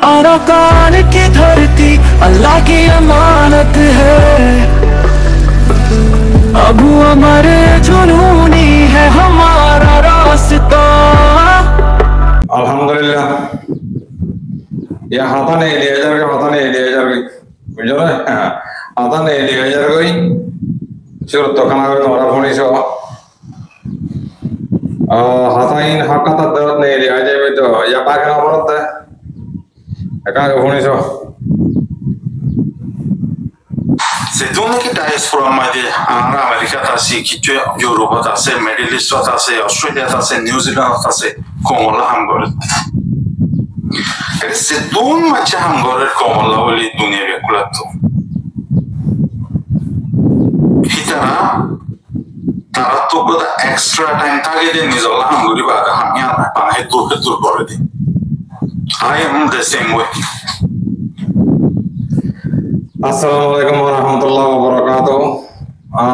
अरकान की धरती अल्लाह की अमानत है। अबू अमर जुनूनी है हमारा रास्ता। अल्हम्दुलिल्लाह या हाथा नहीं लिया जाएगा, हाथा नहीं लिया जाएगा, बुझो ना? हाथा नहीं लिया जाएगा कोई शुरू तो खाना भी हमारा फोनी शो हाथा इन हक्का तक दर्द नहीं लिया जाए तो या पाके ना पड़ता है एका Fani show Sedune ki diaspora made ara America ta si ki Europe ta se Middle East ta se Australia ta se New Zealand ta se komola ham gor sedun macha ham gor komola boli dunia ke kulato hitara tara to goda extra time tage de nizola ham gori ba ham ya pa he tur kore di I am the same way. Assalamualaikum warahmatullahi wabarakatuh.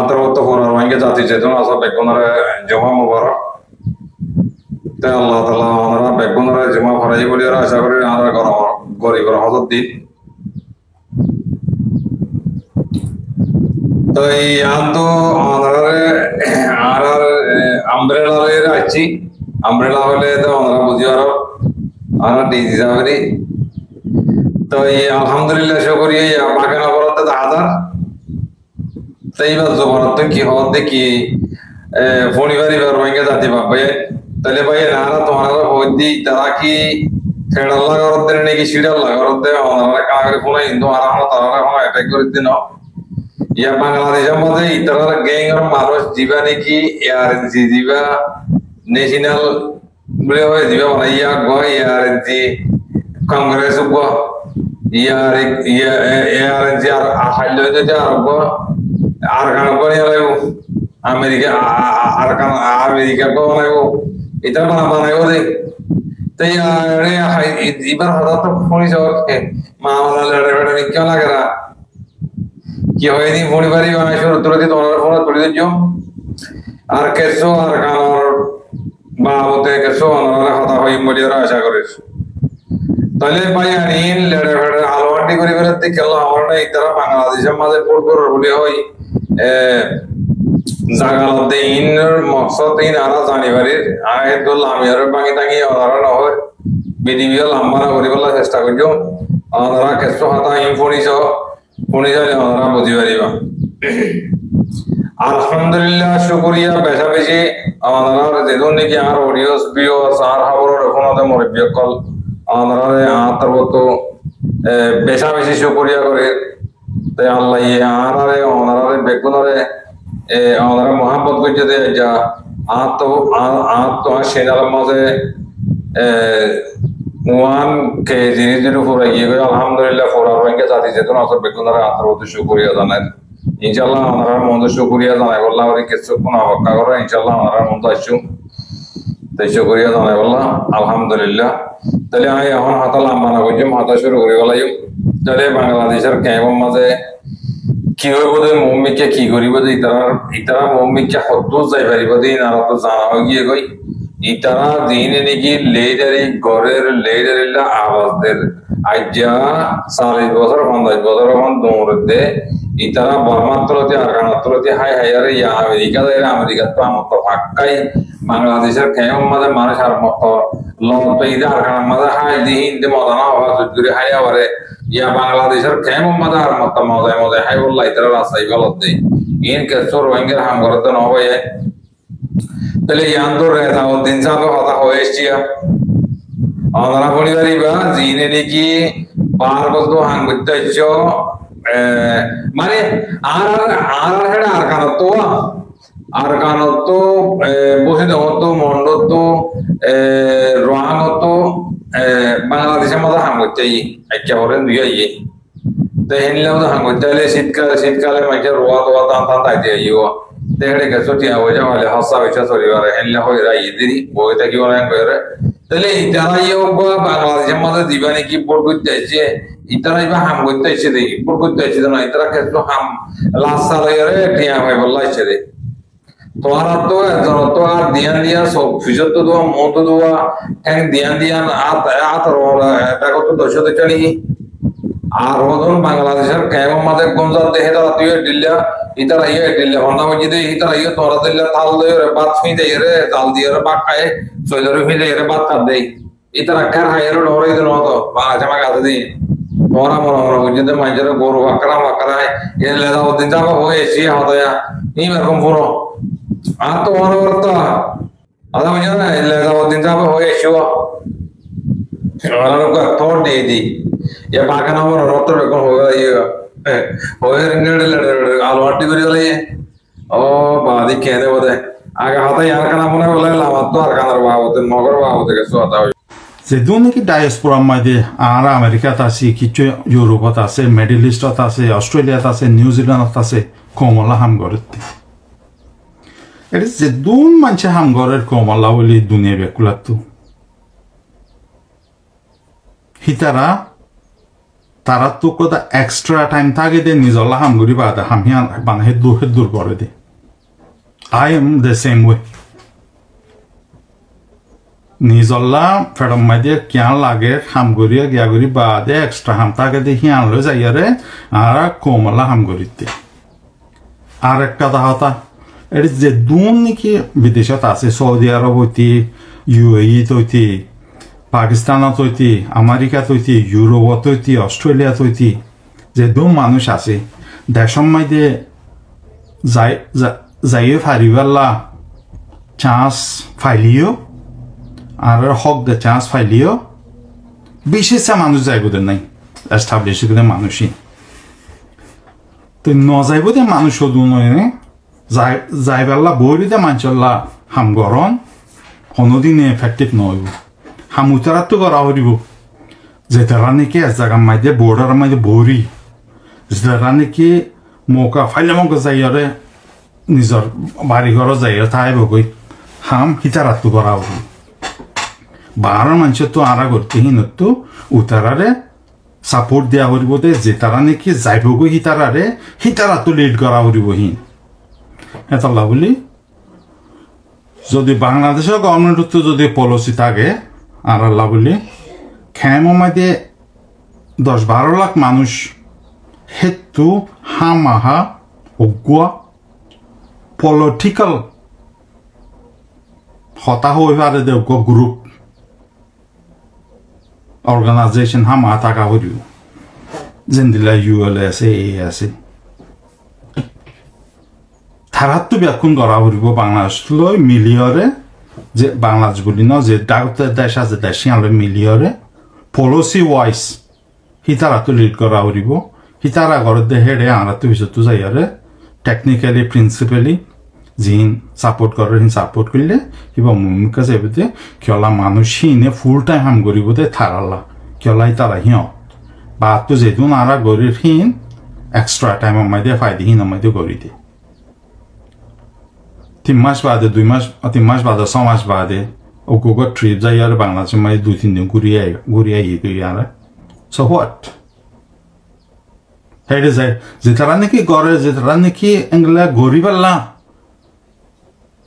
Terus orang orang yang jati jatuh asal bekunara jemaah mubarak. Te Allah Taala orang bekunara jemaah farai boleh orang asal boleh orang gori berhasil di. तो यहाँ तो umbrella ले रही umbrella वाले तो हमारा बुझारो हमारा DG सावरी तो ये अल्हम्दुलिल्लाह शुक्रिया ये बाकी ना बोलते तो आधार तो ये बात जो बोलते कि होते कि फोनी वाली बरवाएंगे जाती बाप ये तले भाई नारा तुम्हारा होती तरह की खेल अल्लाह करते नहीं कि शीड अल्लाह करते हमारा कागज फोना हिंदू आराम तारा हमारा अटैक करते ना या बांग्लादेश में इतना गैंग और मानव जीवानी की ARNC जीवा नेशनल बड़े हुए जीवा बनाया गोई ARNC कांग्रेस को ARNC आखिर जो जारो को आरकान को नहीं लायो अमेरिका को लायो इतना बनाए वो दे तो यार इबार होता तो फोनी जोक है मामला लड़े में क्यों लग रहा कि होए नहीं फोनी बारी वाला शुरू तुरंत तुम्हारा फोन तुरंत जो आर कैसो आर कान और बाबूते कैसो हमारा खाता होई मुझे राशा करे तले भाई अनिल लड़े लड़े आलवाटी करी करते केला हमारे इतना बांग्लादेश में माज़े पोर्ट पर रुले होई जागलते इन मकसद इन आरा जाने वाले आए तो लामियार बांगी ताकि आरा ना हो बिडिवियल हमारा गरीबला चेष्टा कर जो आरा कैसो खाता इन फोनी जो हमारा बुद्धि वाली बा अल्हम्दुलिल्लाह शुक्रिया बैठा बेचे हमारा देखो ने कि यार ऑडियोस भी और सार खबर रखो ना तो मोरे बियकल हमारा यहाँ तर वो तो बैठा बेचे शुक्रिया करे तो अल्लाह ये हमारा बेकुनरे हमारा मोहब्बत को जदे जा आप तो शेनाल माज़े मुआन के जिन्हें जिन्हें फुरा ये कोई अल्हम्दुलिल्लाह फुरा रहेंगे साथी से तो ना सब बेकुनरे आतर वो तो शुक्रिया जाना है इंशाल्लाह हमारा मोंदो शुक्रिया जाना है वल्लाह और किसी को ना वक्का करो इंशाल्लाह हमारा मोंदो अच्छु तो शुक्रिया जाना है वल्लाह अल्हम्दुलिल्लाह तले आये हम हाथा लांबाना को जम हाथा शुरू करी वाला यूं तले बांग्लादेशर कैंपम माज़े किए बोले मुंबई के की गरी बोले इतना मुंबई के हद्दों से भरी बोले नारा तो जाना होगी कोई इतना दिन ने की लेडरी गोरेर लेडरीला आवाज दे आज्जा सारे बसर हम दूर दे इतना बर्मात्रोते आरकानत्रोते हाय अरे या अमेरिका तो हम तो फाक्काई बांग्लादेशर कैम मदे मानुष आर मत लोन तो इधर आरकान मदे हाय दी हिंदे मदना आवाज जुरी हाय आवरे या बांग्लादेशर कैम मदे आर मत मदे हाय वल्ला इतना रास्ता गलत दे इन के सोर वेंगर हम करते ना हो ये तले यान तो रहता हो दिन साहब होता हो एशिया आंध्रा पुनी वाली बात जीने ने की बाहर को तो हम गुत्ते जो माने आर है आरकान तो बोहे तो मोंडो तो रोहान तो बांग्लादेश में तो हम गुत्ते ही क्या हो रहे हैं दुनिया ये तो हिंदुओं तो हम गुत्ते ले शीतकाले में क्या रोआ तो आता ताकि ये वो तेरे के सोचिए वो जब वाले हंसा विचार सोरी वाले हिंदुओं को इधर ये दिरी वो इधर क्यों नहीं कर रहे तले इतना ये वो बांग्लादेश में तो दीवाने की बोर्ड गुत्ते चाहिए इतना ही हम गुत्ते चाहिए देखिए बोर्ड गुत्ते चाहिए तो ना इतना कैसे तो हम लास्ट साल ये रहे ठीक है भाई बोला चाहिए তোহারা তো তো আর দিয়া সব ফিজত তো দোয়া মত দোয়া ঠ্যাং দিয়া আত এটা কত দশতে চানি আর ওজন বাংলাদেশের কেমন আমাদের গঞ্জার দেহে তারা তুই দিল্লা ইতারা দিল্লা হন্না মসজিদে ইতারা তোরা দিল্লা তাল দিয়ে বাত ফি দেয় রে তাল দিয়ে বাক খায় সৈদরে ফি দেয় রে বাত কাট দেয় ইতারা কার হায়ের ডরে দিল মতো বাংলাদেশে আমাকে হাতে দিই তোরা মনে মসজিদে মাঝের গরু বাকরা এ লেদা ওদিন যাবো হয়ে এসে হতয়া এরকম পুরো আর তো মনে করতো আদা বুঝে না লেদা ওদিন যাবো হয়ে এসে থর দিয়ে দিই ये बाकी ना वो रोटर पे कौन होगा ये होए रिंगड़ आलवाटी करी वाले ये ओ बादी कहने बोले आगे हाथा यार का नाम उन्हें बोले लावात तो आर कानर बाव होते मगर बाव होते कैसे आता है जेदोने की डायस्पोरा में दे आरा अमेरिका तासी किच्चो यूरोप तासे मिडिल ईस्ट तासे ऑस्ट्रेलिया तासे न्यूजीलैंड तासे कोमला हम करते এটা যেদুন মানুষে হাম ঘরের কোমলা বলি দুনিয়া বেকুলাতো হিতারা তারা তো কথা এক্সট্রা টাইম থাকে দে নিজলা হাম গরি বাদা হামিয়ান বানহে দূর করে দে I am the same way নিজলা ফেরম মাইদে কিয়ান লাগে হাম গরিয়া গিয়া গরি বাদে এক্সট্রা হাম থাকে দে হিয়ান লো যাইয়ারে আর কোমলা হাম গরিতে আর একটা দাহতা এটা যে দুন নাকি বিদেশত আছে সৌদি আরব হইতে ইউএই হইতে পাকিস্তানত হইতে আমেরিকাত হইতে ইউরোপত হইতে অস্ট্রেলিয়াত হইতে যে দুম মানুষ আছে দেশম মাইদে যাইয়ে ফারিবাল্লা চান্স ফাইলিও আর হক দে চান্স ফাইলিও বিশেষা মানুষ যাইব দে নাই এস্টাবলিশ করে মানুষই তো নজাইব দে মানুষ হদু নয় যাইবাল্লা বইরিতে মানচল্লা হামগরণ কোনোদিনে এফেক্টিভ নহব হামুতারাতো করা হরিব যে তারা নাকি এক জায়গার মাঝে বোর্ডার মাঝে বৌরি যে তারা নাকি মৌকা ফাইলে মৌকা যাইয়ারে নিজের বাড়ি ঘর যাইয়া থাইব গই হাম হিতারাতো করা হব বাহার মানুষের তো আরা করতে হিনতো উতারারে সাপোর্ট দেওয়া হরিব দে যে তারা নাকি যাইব গই হিতারাতো লিড করা হরিব হিন এতলা বলি যদি বাংলাদেশের গভর্নমেন্ট যদি পলিসি থাকে আর আল্লাহ বলি খেমো মাঝে 10-12 লাখ মানুষ হেতু হামাহা অগুয়া পলিটিক্যাল হতা হয়ে পারে দে গ্রুপ অর্গানাইজেশন হামা থাকা হরিও যেদিলা ইউএল আছে এ আছে তারাতো ব্যাকুন করা হরিব বাংলাদেশ লই মিলিয়রে যে বাংলাদেশ বলি না যে দেশ আছে দেশিয়ালে মিলিয়রে পলিসি ওয়াইজ হিতারাতো লিড করা হরিব হিতারা ঘরের দে হেডে আনাতো পিছতো যাইয়ারে টেকনিক্যালি প্রিন্সিপালি জিন সাপোর্ট করে হিন সাপোর্ট করলে কিবা মুমিকা যাইবতে কিয়লা মানুষ হিনে ফুল টাইম হাম করিব দে থারালা কিয়লাই তারা হিয় বা তো যেদিন আরা গরির হিন এক্সট্রা টাইম আমাদের ফায়দা হিন আমাদের গরি দে 3 মাস বাদে 2 মাস 3 মাস বাদে 6 মাস বাদে ও গোগো ট্রিপ যাইয়ার বাংলাদেশে মাই 2-3 দিন ঘুরিয়ে গিয়ারা সো হোয়াট হেডে যায় যে তারা নাকি গড়ে যে তারা নাকি এগুলা গরিবাল্লা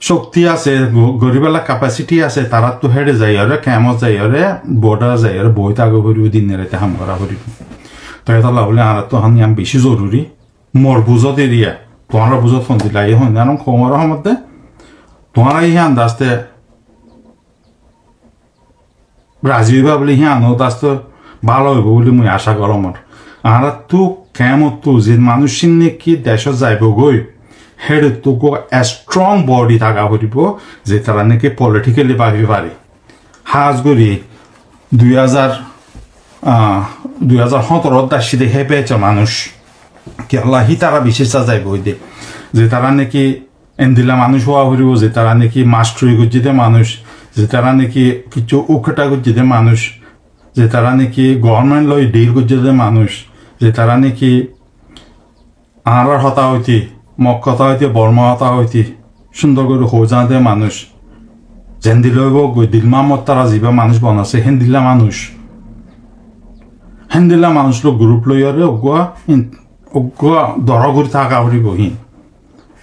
শক্তি আছে গরিবাল্লা ক্যাপাসিটি আছে তারা তো হেডে যাইয়ারে কেমন যাইয়ারে বর্ডার যাইয়ারে বই তাগো করিব দিনে রাতে হাম করা করিব তো এটা বলে আর তো হাম বেশি জরুরি মোর বুঝত এরিয়া তোমার বুঝত ফোন দিলা এই হয় না খবর মধ্যে তোমার এই আন্দাজতে রাজি হইবা বলে হিয়া আনো দাস্ত ভালো হইব বলে মুই আশা কর আমার আর তো কেমন তো যে মানুষের নাকি দেশ যাইব গই হেড তো গো স্ট্রং বডি থাকা হইব যে তারা নাকি পলিটিক্যালি ভাবি পারে হাজ গরি 2017 দাসিতে হেপেছে মানুষ কি আল্লাহ তারা বিশেষ যাইব দে যে তারা নাকি এন্দিলা মানুষ হওয়া হইব যে তারা নাকি মাস্টারি গুজিতে মানুষ যে তারা নাকি কিছু উখটা গুজিতে মানুষ যে তারা নাকি গভর্নমেন্ট লই ডিল গুজিতে মানুষ যে তারা নাকি আর হতা হইতি মক্কতা হইতে বর্মা হতা হইতি সুন্দর করে হোজাতে মানুষ যেন্দি লইব দিলমামত তারা যিবা মানুষ বনাছে হেন্দিলা মানুষ লোক গ্রুপ লইয়ারে ওগুয়া দর করে থাকা হরিব হিন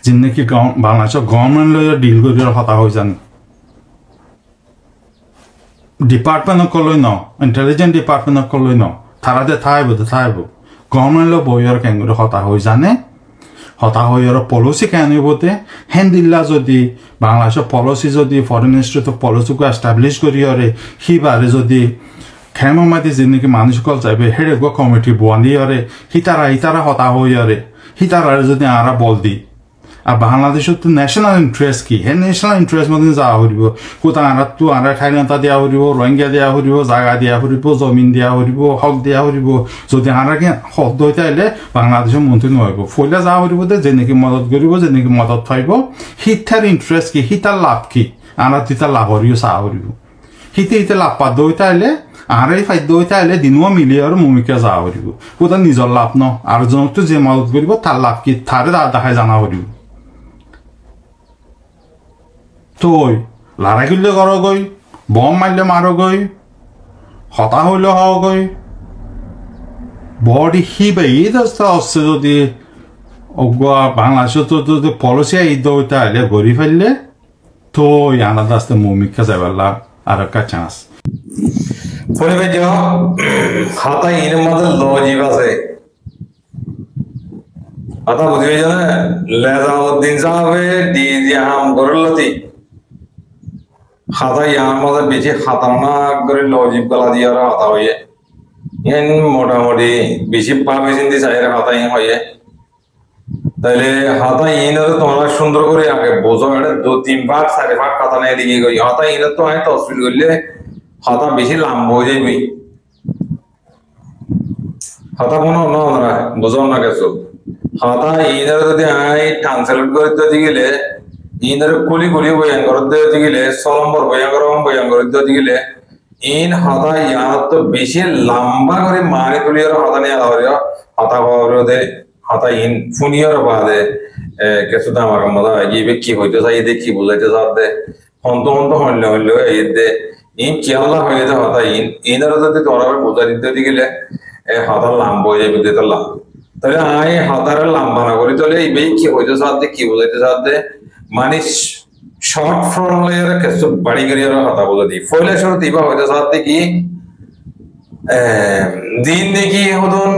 যেনেকি বাংলাদেশৰ গভৰ্ণমেণ্ট লৈ ডিল কৰি হতা হৈ জানে ডিপাৰ্টমেণ্টক লৈ ন ইণ্টেলিজেন্ট ডিপাৰ্টমেণ্টক লৈ ন থাৰাতে ঠাইব গভৰ্ণমেণ্ট লৈ বহিৰ কেংগুৰি হতা হৈ জানে হতা হৈ আৰু পলিচি কেনিবতে হেন্দিল্লা যদি বাংলাদেশৰ পলিচি যদি ফৰেন মিনিষ্ট্ৰীটো পলিচিকো এষ্টাব্লিছ কৰি সিবাৰে যদি খেমামাতি যেনেকি মানুহসকল যাইবে হেৰেগ কমিটি বনি সিতাৰা হতা হৈ সিতাৰাৰে যদি আৰা বল দি আর বাংলাদেশত ন্যাশনাল ইন্টারেস্ট কি হে ন্যাশনাল ইন্টারেস্ট মধ্যে যাওয়া হরিব কোথা আরাতো আরা ঠাইনাতা দেওয়া হরিব রোহিঙ্গা দেওয়া হরিব জায়গা দেওয়া হরিব জমিন দেওয়া হরিব হক দেওয়া হরিব যদি আরাকে শব্দ হইতে আইলে বাংলাদেশের মন্ত্রী নহব ফইলা যাওয়া হরিব যে নাকি মদত করিব যে নাকি মদত পাইব হিতার ইন্টারেস্ট কি হিতার লাভ কি আরা তিতার লাভ হরিও চাওয়া হরিব হিতে লাভ পাদ্য হইতে আইলে আর এই ফাদ্য হইতে আইলে দিনুয়া মিলিয়ে আর ভূমিকা যাওয়া হরিব কোথা নিজের লাভ ন আর জনকটো যে মদত করিব তার লাভ কি তারে দেখায় জানা হরিব তই লড়াই করলে করগই বম মারলে মারগই হতা হইলে হগই বডি হিবেই আসছে যদি বাংলাদেশে যদি পলিসি ঈদ হইতে আইলে গড়ি ফেললে তই আনাদ আসতে ভূমিকা যাইবার আর একটা চান্স পরিবেশ হাতা ইন মধ্যে লজিক আছে হাতা বুঝবে জানে লেজাউদ্দিন সাহেবে দি হাম করলতি হাতা ইয়ার মধ্যে বেশি খাতারনাক করে লজিক গলা দিয়ে হাতা হয়ে ইন মোটামুটি বেশি পাবে চিন্তি চাই হাতা ইন হয়ে তাইলে হাতা ইনের তোমরা সুন্দর করে আগে বোঝো এটা 2-3 ভাগ 4 ভাগ খাতা নিয়ে দিকে গই হাতা ইনের তো আমি তসবির করলে হাতা বেশি লম্বা হয়ে যাবে হাতা কোনো না বোঝো না কিছু হাতা ইনের যদি আমি ট্রান্সলেট করতে দিলে ইনের কুলি ভয়ঙ্কর দিতে গেলে সলম্বর ভয়ঙ্কর দিতে গেলে ইন হাতা ইয়ার তো বেশি লম্বা করে মারি তুলি হাতা নিয়ে হাতা পাওয়ার হাতা ইন ফুনিয়র বাদে কিছু দাম আমার মজা গিয়ে কি হইতে চাই কি বুঝাইতে চাতে হন্ত হইলে দে ইন চেয়াল্লা হয়ে যায় হাতা ইনের যদি তোরা বোঝা দিতে গেলে হাতা লম্বা হয়ে যাবে দিতে লাভ তাহলে আই হাতার লম্বা না করি তাহলে এই কি হইতে চাতে কি বুঝাইতে চাতে মানে শর্ট ফর্ম লেয়ার কিছু বাড়ি করি হাতা বোঝা দিই ফলে শুরুতে ইবা হইতে চাতে কি দিন দেখি হতন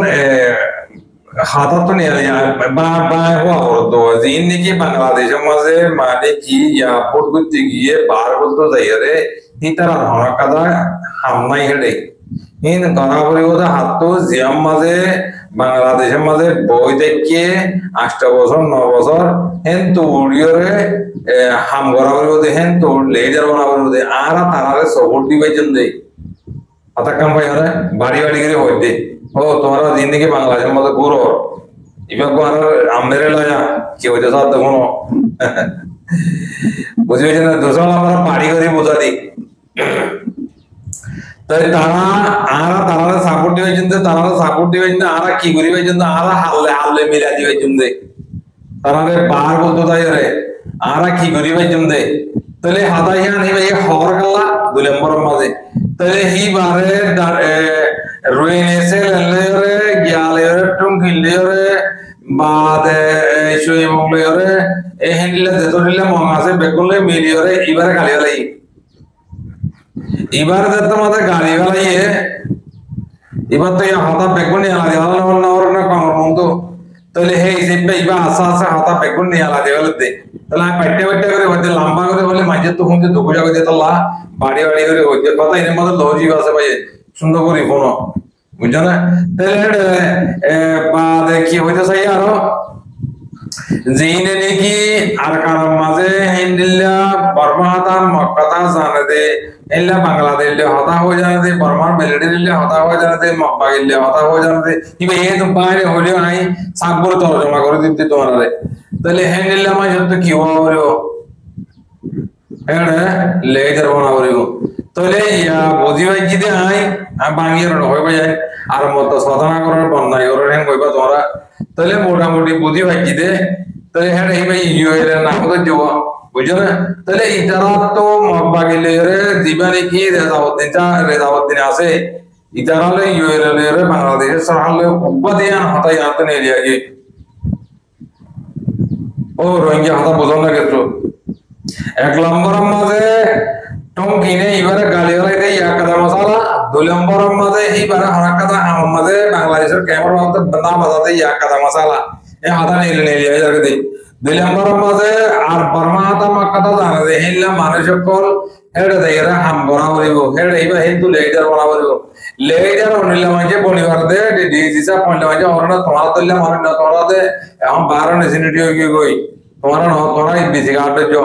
হাতা তো নিয়ে হওয়া করতো দিন দেখি বাংলাদেশের মাঝে মানে কি এয়ারপোর্ট করতে গিয়ে বার করতে যাই রে তারা ধরা কাদা হামনাই হেডে ইন গণাবলী হাত তো জিয়াম মাঝে বাংলাদেশের মাঝে বই দেখে 8 বছর 9 বছর হেন তো উড়িয়রে হাম গড়াবলী হেন তো লেজার বানাবলী আর তারারে সপোর্ট দিবাইছেন দে আতা কাম ভাই হরে বাড়ি করে হইতে ও তোমরা জিন্দগি বাংলাদেশের মাঝে ঘুরো এবার আর আমরে লায়া কি হইতে সাথ দেখো বুঝে গেছেন না দোষা আমরা বাড়ি করে বোঝা দিই তাই তারা সাপোর্ট দিবেন আর কি করি পাইছেন আর হাল্লে মিলা দিবেন দে তারা বার বলতো তাই রে আর কি করি পাইছেন দে তাহলে হাতা হিয়ান হি ভাই খবর গেলা 2 নম্বর মাঝে তাহলে হি বারে রুইনেসে লেরে গিয়ালেরে টুঙ্গিলেরে বাদে শুই মংলেরে এ হেন্ডিলে দেতরিলে মঙাসে বেকুলে মিলিয়রে ইবারে গালিয়ালাই এবার দেখতে মাথায় গাড়ি গালাইয়ে এবার তো হাতা বেগুন নিয়ে আলাদা না কমর মতো তাহলে হে হিসেবে এবার আশা হাতা বেগুন নিয়ে আলাদা বলতে তাহলে আমি পাইটে করে হইতে লম্বা করে বলে মাঝে তো হুমতে দুঃখ জায়গা দিয়ে তাল্লা বাড়ি করে হইতে কথা এর মধ্যে লজিক আছে ভাই সুন্দর করে ফোন বুঝছো না তাহলে বাদে কি হইতে চাই আরো জিনে নাকি আর কারণ মাঝে হিন্দিল্লা বর্মা হাতা মক্কাতা জানে দে এলা বাংলাদেশ হতা হয়ে জানে বর্মার মিলিটারি হতা হয়ে জানে মক্কা গেলে হতা হয়ে জানে ইবে এ তো বাইরে হইলেও নাই সাকবর তর্জমা করে দিতে তোমারে তাহলে হিন্দিল্লা মাঝে তো কি হলো এড়ে লেজার বানা হইব তাহলে ইয়া বুঝি ভাই যদি আই বাংলার হই ভাই আর মত সাধনা করার বন্ধাই করে হেন কইবা তোমরা তাহলে মোটামুটি বুঝি ভাই দে তাহলে হ্যাঁ এই ভাই ইউএর নাম তো দিব বুঝছো না তাহলে ইতারা তো মক্কা গেলে রে দিবানি কি রেজাউদ্দিন আছে ইতারা লে ইউএর রে বাংলাদেশের সরহালে উপাদিয়ান হতাই আনতে নিয়ে গিয়ে ও রোহিঙ্গা হাতা বোঝানো না কিছু 1 নম্বরের মাঝে টম কিনে এবারে গালি হলাই দেয় এক কাদা মশালা 2 নম্বরের মাঝে এইবারে হরাক কাদা আমার মাঝে বাংলাদেশের ক্যামেরা মধ্যে না বাজাতে এক কাদা মশালা এই হাতা নিলে নিলে যাকে দেই 2 নম্বরের মাঝে আর বর্মা হাতা মাকাতা জানা যে হেলা মানুষ সকল হেড়ে দেয়রা হাম করা হইব হেড়ে এইবা হিন্দু লেডার বলা হইব লেডার অনিলা মাঝে বনিবার দে ডিজিসা পয়েন্ট মাঝে অরনা তোমার তল্লা মার না তোরা দে এখন 12 নেসিনিটি হই গই তোমার ন তোরা বিসি কাটে jo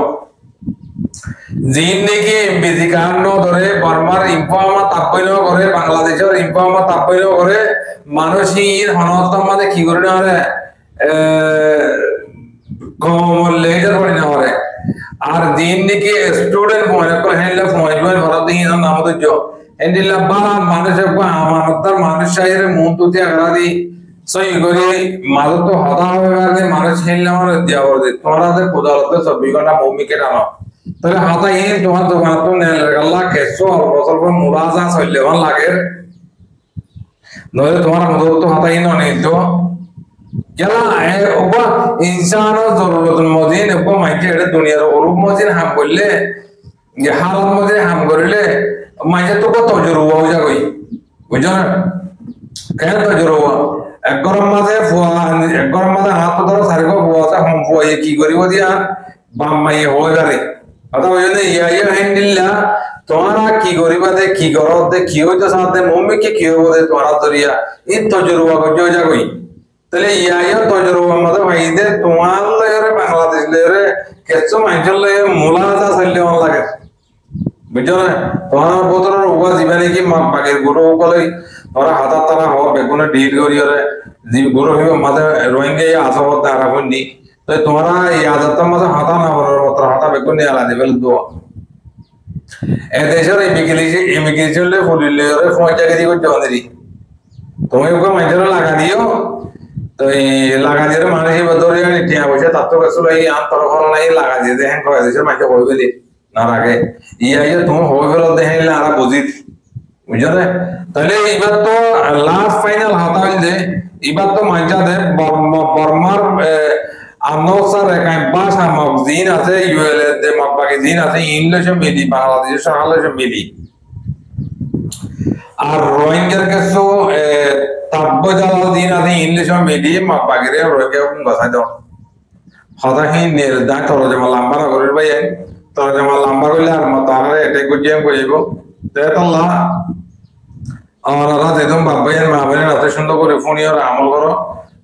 জিন নাকি এমবিসি কার্ড ধরে বর্মার ইনফর্মা তাপইন করে বাংলাদেশের ইনফর্মা তাপইন করে মানুষের হনস্তার মাঝে কি করে না রে কম লেজার করে না রে আর জিন নাকি স্টুডেন্ট মনে করে হেলে ফোন ভরা দিই নাম তো জো এন্ডিলা বালা মানুষের আমানতদার মানুষ চাইরে মন তুতি আগাদি সই করে মাদক তো হদা হবে মানে মানুষ হেলে আমার দেওয়া হবে তোরা যে কোদালতে 24 ঘন্টা ভূমিকে টানো তাহলে হাতা এই তোমার দোকান তো আল্লাহ কেসো অল্প স্বল্প মুরাজা চললেওয়ান লাগে নইলে তোমার মতো তো হাতা এই নয় তো কেলা ওবা ইনসান জরুরত মদিন ওবা মাইকে এটা দুনিয়ার অরূপ মদিন হাম করলে হালাত মদিন হাম করলে মাইকে তো কত জরুর হয়ে যাগই বুঝছো না কেন তো জরুর এক গরম মাঝে হাত ধরো সারিব ফুয়াতে হম ফুয়াই কি করিব দিয়া বাম মাই হয়ে যাবে কথা বুঝলে ইয়া হ্যান্ডিল্লা তোমরা কি করিবা দে কি করো দে কি হইতো সাথে মম্মি কি হইব দে তোমরা ধরিয়া এই তজরুবা করছো যাগই তাহলে ইয়া তজরুবা মধ্যে ভাই দে তোমার লয়রে বাংলাদেশ লয়রে কেসো মাইজল লয় মুলাজা চললে মন লাগে বুঝছো না তোমার বোতলের উবা জীবনে কি বাগের গুরু কলই তোরা হাতার তারা হওয়া বেগুনে ডিল করিয়রে গুরু হইব মাঝে রোহিঙ্গা আসবত দ্বারা বন্নি তো তোমরা এই আজাতের মাঝে হাতা না বলার মতো হাতা বেগুন নিয়ে আলাদা বেল দোয়া এ দেশের ইমিগ্রেশন লে ফুলিলে ওরে ফোন চাকরি করতে আমাদেরই তুমি ওকে মাইজরে লাগা দিও তো এই লাগা দিয়ে মানুষ ধরে টিয়া বসে তার তো কাছে এই আন্তর ফল নাই লাগা দিয়ে দেখেন কয় দেশের মাইকে হয়ে গেলি না রাখে ইয়া তুমি হয়ে গেল দেখেন আর বুঝি বুঝছো না তাহলে এবার তো লাস্ট ফাইনাল হাতা হইলে এবার তো মাইজা দে বর্মার আনোসার একাই ভাষা মগজিন আছে ইউএল দে মগবাকি জিন আছে ইংলিশে মিলি বাংলাদেশে সহালশে মিলি আর রোহিঙ্গার কাছে তাব্য জালাল দিন আছে ইংলিশে মিলি মগবাকি রে রোহিঙ্গা কোন ভাষা দাও হদাহি নির্দা তরজমা লম্বা না করির ভাই তরজমা লম্বা করলে আর মতারে এটাই গুজিয়াম কইব তেতাল্লাহ আমরা যেদম বাবাইন মাবেন এত সুন্দর করে ফোনিয়র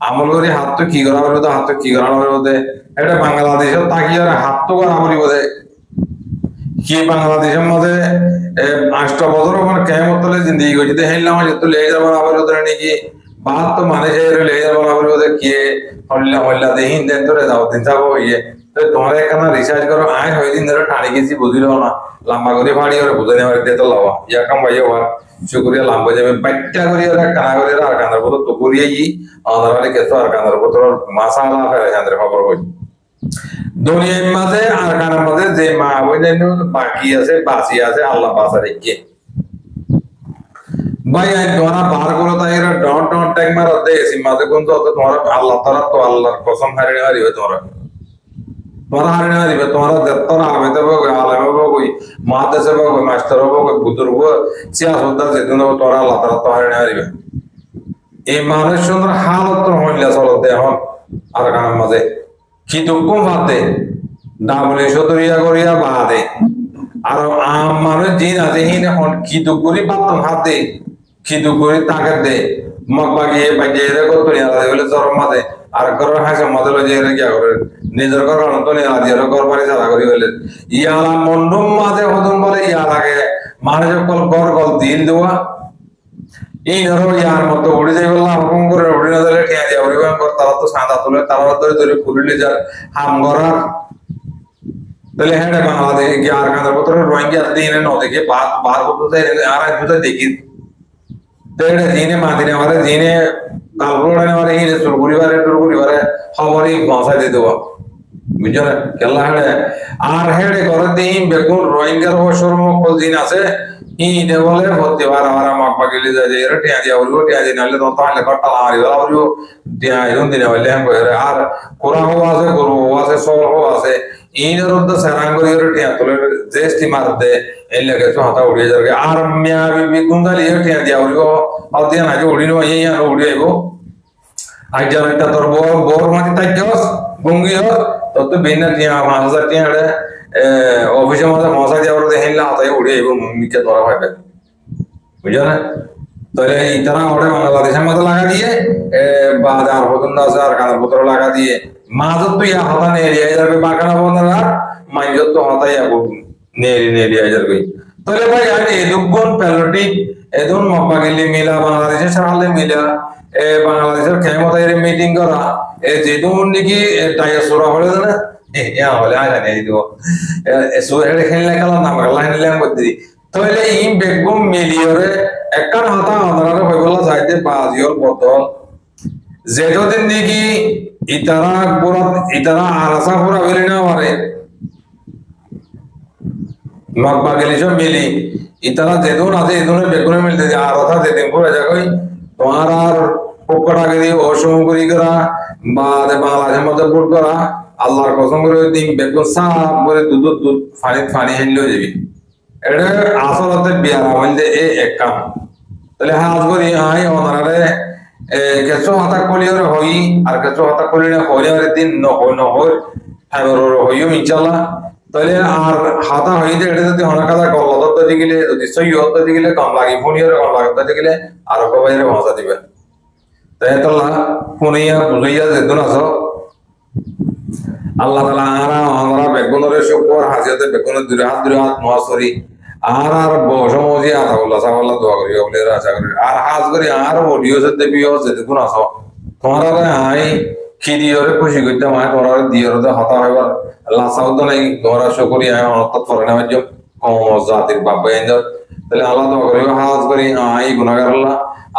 আমল করে হাত তো কি করা বলবো হাত তো কি করা বলবো এটা বাংলাদেশের তাকিয়ে হাত তো করা বলিব কি বাংলাদেশের মধ্যে 8 বছর আমার কেমন তলে জিন্দগি করছি হেললাম যেহেতু লেজার বরাবর নাকি বাদ তো মানুষের লেজার বরাবর কি হল্লা দেহিন দেন ধরে যাও দিন যাবো ইয়ে তোমার এখানে রিসার্চ করো আয় হয়ে দিন ধরে টানি গেছি বুঝিল না লম্বা করে ফাড়ি ওরা বুঝে নেওয়ার দিয়ে তো লওয়া ইয়া কাম ভাই হওয়া শুক্রিয়া লম্বা যাবে বাচ্চা করে ওরা কানা করে আর কান্দার বোতল তো করিয়ে আমাদের কেসো আর কান্দার বোতল মাসালা ফেলে কান্দার খবর হই দুনিয়ার মাঝে আর কানার মাঝে যে মা বইলেন বাকি আছে বাঁচি আছে আল্লাহ বাঁচা রেখে ভাই তোমরা বার করো তাই এরা ডট ডট ট্যাগ মারা দে এসি মাঝে কোন তো তোমরা আল্লাহ তাআলা তো আল্লাহর কসম হারিয়ে হারিবে তোমরা হারিয়ে হারিবে তোমরা যতরা হবে তো আলেম হবে কই মাদ্রাসা হবে মাস্টার হবে কই বুজুর্গ সিয়াসতদার যেদিন তোমরা আল্লাহ তাআলা তো হারিয়ে হারিবে এই মানুষ সুন্দর হালত তো হইলা চলতে এখন আর কানার মাঝে কি দুঃখ ভাতে ডাবলে সদরিয়া করিয়া বাদে আর আম মানুষ জিন আছে হিন এখন কি দুঃখ করি বাতম হাতে কি দুঃখ করি তাকে দে মগ বাগিয়ে বাগিয়ে রে কত নিয়ে আলাদা বলে চরম মাঝে আর ঘরের হাসে মাঝে লজে রে কি করে নিজের ঘর অন্ত নিয়ে আলাদা রে ঘর বাড়ি সারা করি বলে ইয়ালা মন্ডম মাঝে হদম বলে ইয়া লাগে মানুষ কল ঘর কল দিল দেওয়া এই ধরো ইয়ার মতো উড়ে যাই বললাম হুকুম করে উড়ে না দিলে ঠেয়া দিয়া পরিবহন কর তারা তো সাদা তুলে তারা ধরে ধরে পুরুলি যার হাম গড়ার তাহলে হ্যাঁ বাংলাদেশ গিয়ে আর কাঁদার পত্র রোহিঙ্গা দিনে ন দেখে বার করতে আর এক দুটো দেখি তো এটা জিনে মাদিনে মারে জিনে কালপুরে মারে এই পরিবারে খবরই পৌঁছাই দিয়ে দেবো বুঝছো না কেলা হেড়ে আর হেড়ে করে দিই বেগুন রোহিঙ্গার অবসর মকল দিন আছে ide bole botti vara makba gili da jere tia dia uru tia dia nalle to tahle katta ari wala uru dia irun dine walle am gore ar kura huwa se guru huwa se sol huwa se ine rudda sarangori uru tia tole jesti marde elle ke so hata udi jarge ar mya bi gungali uru tia dia uru audia na jo udi no ye ya udi ego ai jara ta tor bor mati tajos gungiyo to binna tia 5000 tia অফিসের মধ্যে মশা যাওয়ার দেখেন না তাই উড়ে এবং মিকে ধরা হয় বুঝছো না তাহলে ইতারা ওরে বাংলাদেশের মধ্যে লাগা দিয়ে বাজার হতন দাস আর কানার পত্র লাগা দিয়ে মাঝত তো ইয়া হতা নেই এরিয়া যাবে বাগানা বন্ধরা মাইজত তো হতাই আবো নেরি এরিয়া যাবে তাহলে ভাই আরে দুগুণ প্যালোটিক এদন মপ্পা গেলে মিলা বাংলাদেশের সারালে মিলা বাংলাদেশের ক্ষমতায় মিটিং করা যেদুন নাকি টাইয়া সুরা হলে না ya wala ala ne digo so ere khenla kala na magala henle moddi toile im begum meliore ekkan hata andara hoygola saite baziol botol zedo din niki itara arasa pura velina mare magba gelisho meli itara zedo na de edone begune milte arasa de din pura jagoi tomar ar pokora gedi oshomuguri kara baade bangladesh modde put kara আল্লাহর কসম করে দিন বেগুন সাপ করে দুধ funny হেনলেও যাবি এটা আসলতে বিয়ার আমাদের এই এক কাম তাহলে হাজ করি আই ওনারে কেঁচো হাতা কলিয়রে হই আর কেঁচো হাতা কলিয়রে হইয়ারে দিন নহর ফাইবর হইও ইনশাল্লাহ তাহলে আর হাতা হইতে এটা যদি হনাকাদা কলদত দিগিলে যদি সৈয়দ দিগিলে কম লাগি ফোনিয়রে কম লাগত দিগিলে আর কবাইরে মজা দিবে তাই তাল্লাহ ফোনিয়া বুঝাইয়া যেদুন আছো আল্লাহ তাআলা আমরা বেগুনরে শুকর হাজিতে বেগুনের দুই হাত নসরি আর বসমজি আতা বলা সাওয়াল্লাহ দোয়া করি বলে আশা করি আর হাজ করি আর অডিও সতে বিও যেতে কোন আসো তোমারা আই খিদিয়রে খুশি কইতে মায় তোরা দিয়রে হতা হইবার আল্লাহ সাউদ নাই তোরা শুকরি আয় অনত ফরনা মাজ্জ কম জাতির বাবা এন্দ তাহলে আল্লাহ দোয়া করি হাজ করি আই গুনাহগার আল্লাহ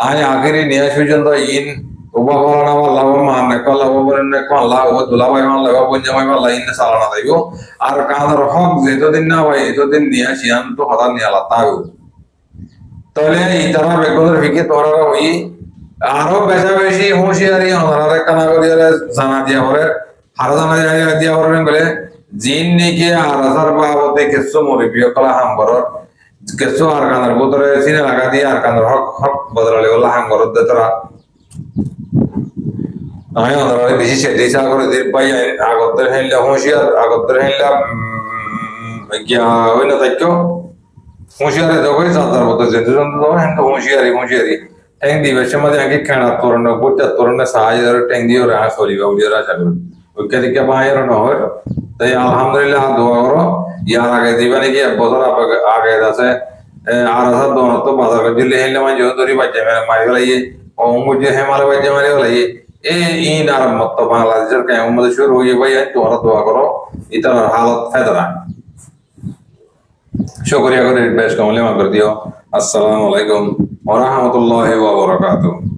আই আখেরি নিয়াজ পর্যন্ত in uba wala wala ma ne kala wala ko Allah wa dulaba wala wa bonjama wala inna salana daibo ar kadar hok jeto din na vai eto din niya sian to hada ni ala tayo tole itara begonor fike torara hoi aro besha beshi hoshiari onara kana goriyare jana dia hore har jana dia hore bole jin ni ke arazar babote kesso mori biyo kala ham boror kesso ar kanar botore sine laga dia ar kanar hok bodrole wala ham boror detara আয় ওনারা বেশি সেটি চা করে দিয়ে পাই আগতের হেললা হুঁশিয়ার আগতের হেললা গিয়া ওই না তাইকো হুঁশিয়ারে দেখো যাতার মতো যেতে তো হ্যাঁ হুঁশিয়ারি ট্যাঙ্ক দিবে সে মধ্যে আগে কানা তোরণ গোটা তোরণে সাহায্য ট্যাঙ্ক দিয়ে রাহা সরিবা উড়িয়ে আশা করি ওইকে দিকে বাইর না হয় তাই আলহামদুলিল্লাহ দোয়া করো ইয়ার আগে দিবে নাকি এক বছর আগে আছে আর আসার দোনো তো বাজার দিলে হেললে মানে যে ধরি বাচ্চা মারি ফেলাইয়ে ও মুঝে হেমালে বাচ্চা মারি ফেলাইয়ে इन আর মত বাংলাদেশের কিয়ামত শুরু হয়ে ভাই তোমরা দোয়া করো ইতার হালত ফায়দা শুকরিয়া করে বেশ কমলে মা করে দিও আসসালামু আলাইকুম ওয়া রাহমাতুল্লাহি ওয়া বারাকাতুহু